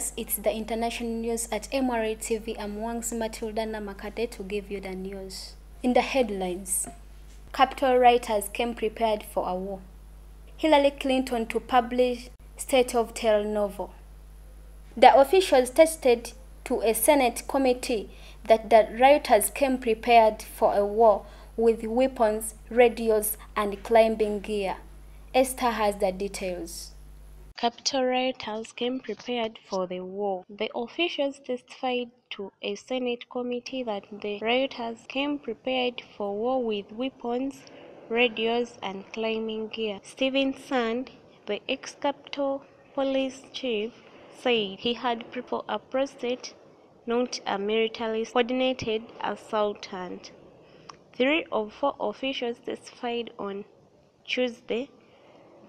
viewers, it's the international news at MRUTV. I'm Matilda Namakadde to give you the news. In the headlines, Capital writers came prepared for a war. Hillary Clinton to publish State of Terror novel. The officials tested to a Senate committee that the rioters came prepared for a war with weapons, radios, and climbing gear. Esther has the details. Capital rioters came prepared for the war. The officials testified to a Senate committee that the rioters came prepared for war with weapons, radios, and climbing gear. Stephen Sand, the ex-Capitol Police chief, said he had prepared for a prostate, not a militarily coordinated assault. 3 of 4 officials testified on Tuesday.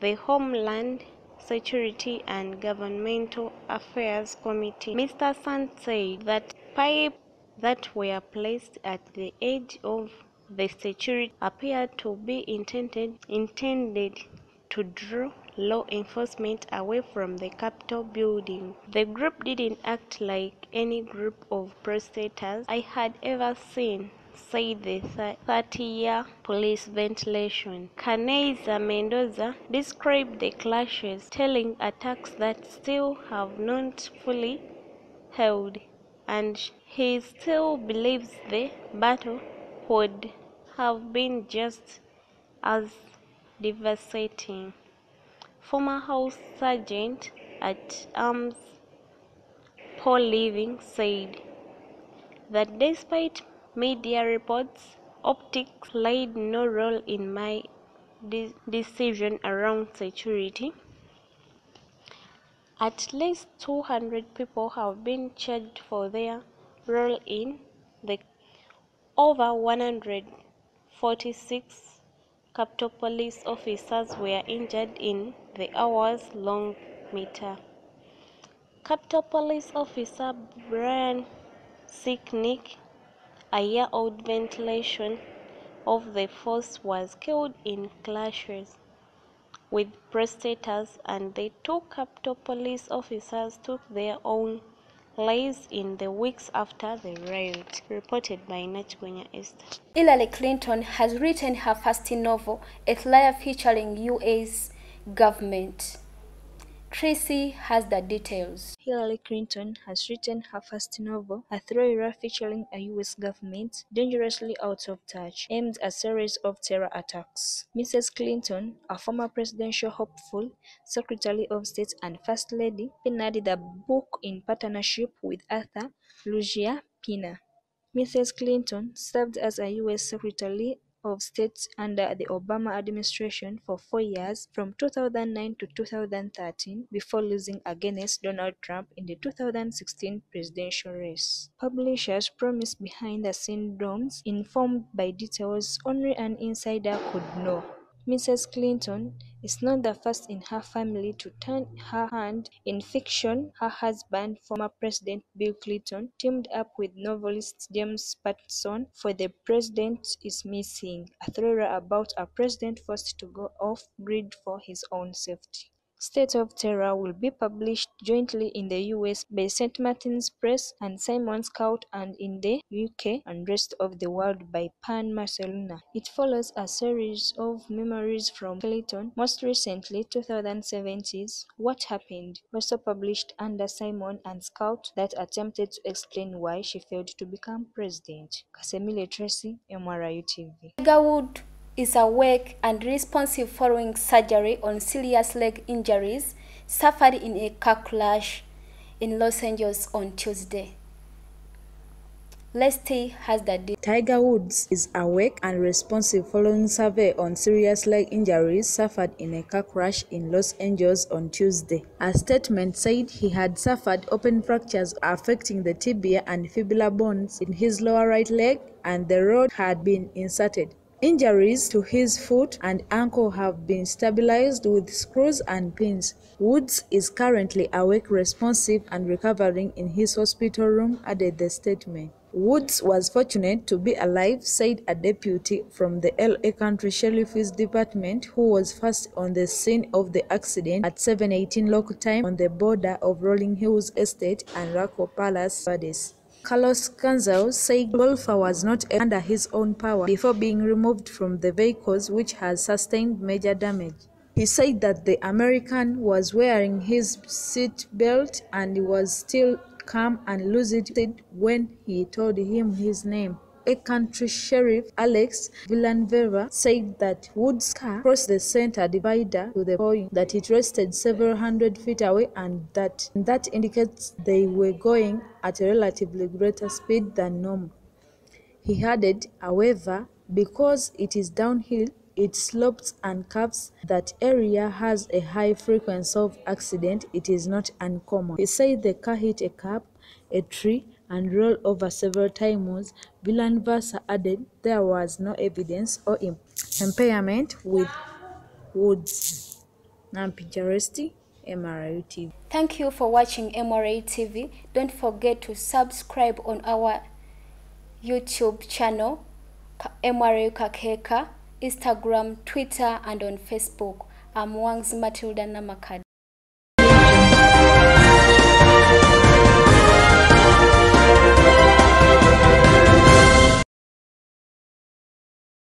The Homeland Security and Governmental Affairs Committee. Mr. Sand said that pipes that were placed at the edge of the security appeared to be intended to draw law enforcement away from the Capitol building. The group didn't act like any group of protesters I had ever seen, said the 30-year police ventilation. Canaiza Mendoza described the clashes, telling attacks that still have not fully held, and he still believes the battle would have been just as devastating. Former House Sergeant at Arms Paul Living said that despite media reports, optics played no role in my decision around security. At least 200 people have been charged for their role in the over 146 Capitol police officers were injured in the hours-long matter. Capitol Police Officer Brian Sicknick, a year-old ventilation of the force, was killed in clashes with protesters, and the 2 Capitol police officers took their own lives in the weeks after the riot. Reported by Nachgonya Esther. Hillary Clinton has written her first novel, a thriller featuring U.S. government. Tracy has the details. Hillary Clinton has written her first novel, a thriller featuring a U.S. government dangerously out of touch, aimed at a series of terror attacks. Mrs. Clinton, a former presidential hopeful, Secretary of State and First Lady, penned the book in partnership with author Lucia Pina. Mrs. Clinton served as a U.S. Secretary of State under the Obama administration for 4 years, from 2009 to 2013, before losing against Donald Trump in the 2016 presidential race. Publishers promised behind-the-scenes drums informed by details only an insider could know. Mrs. Clinton is not the first in her family to turn her hand in fiction. Her husband, former President Bill Clinton, teamed up with novelist James Patterson for The President is Missing, a thriller about a president forced to go off-grid for his own safety. State of Terror will be published jointly in the US by St. Martin's Press and Simon Scout, and in the UK and rest of the world by Pan Marcelina. It follows a series of memories from Clinton, most recently 2017's What Happened, also published under Simon and Scout, that attempted to explain why she failed to become president. Casemile Tracy, MRUTV. Tiger Woods is awake and responsive following surgery on serious leg injuries suffered in a car crash in Los Angeles on Tuesday. Leslie has the details. Tiger Woods is awake and responsive following surgery on serious leg injuries suffered in a car crash in Los Angeles on Tuesday. A statement said he had suffered open fractures affecting the tibia and fibula bones in his lower right leg, and the rod had been inserted. Injuries to his foot and ankle have been stabilized with screws and pins. Woods is currently awake, responsive, and recovering in his hospital room, added the statement. Woods was fortunate to be alive, said a deputy from the LA County Sheriff's Department who was first on the scene of the accident at 7:18 local time on the border of Rolling Hills Estate and Raco Palace, Vades. Carlos Gonzalez said the golfer was not under his own power before being removed from the vehicles, which has sustained major damage. He said that the American was wearing his seat belt and was still calm and lucid when he told him his name. A country sheriff, Alex Villanueva, said that Wood's car crossed the center divider to the point that it rested several hundred feet away, and that indicates they were going at a relatively greater speed than normal. He added, however, because it is downhill, it slopes and curves, that area has a high frequency of accident. It is not uncommon. He said the car hit a curb, a tree, and rolled over several times. Villanueva added there was no evidence or impairment with Woods. Nampijaristi, MRUTV. Thank you for watching MRUTV. Don't forget to subscribe on our YouTube channel, MRUTV KAKEEKA, Instagram, Twitter, and on Facebook. I'm Matilda Namakadde.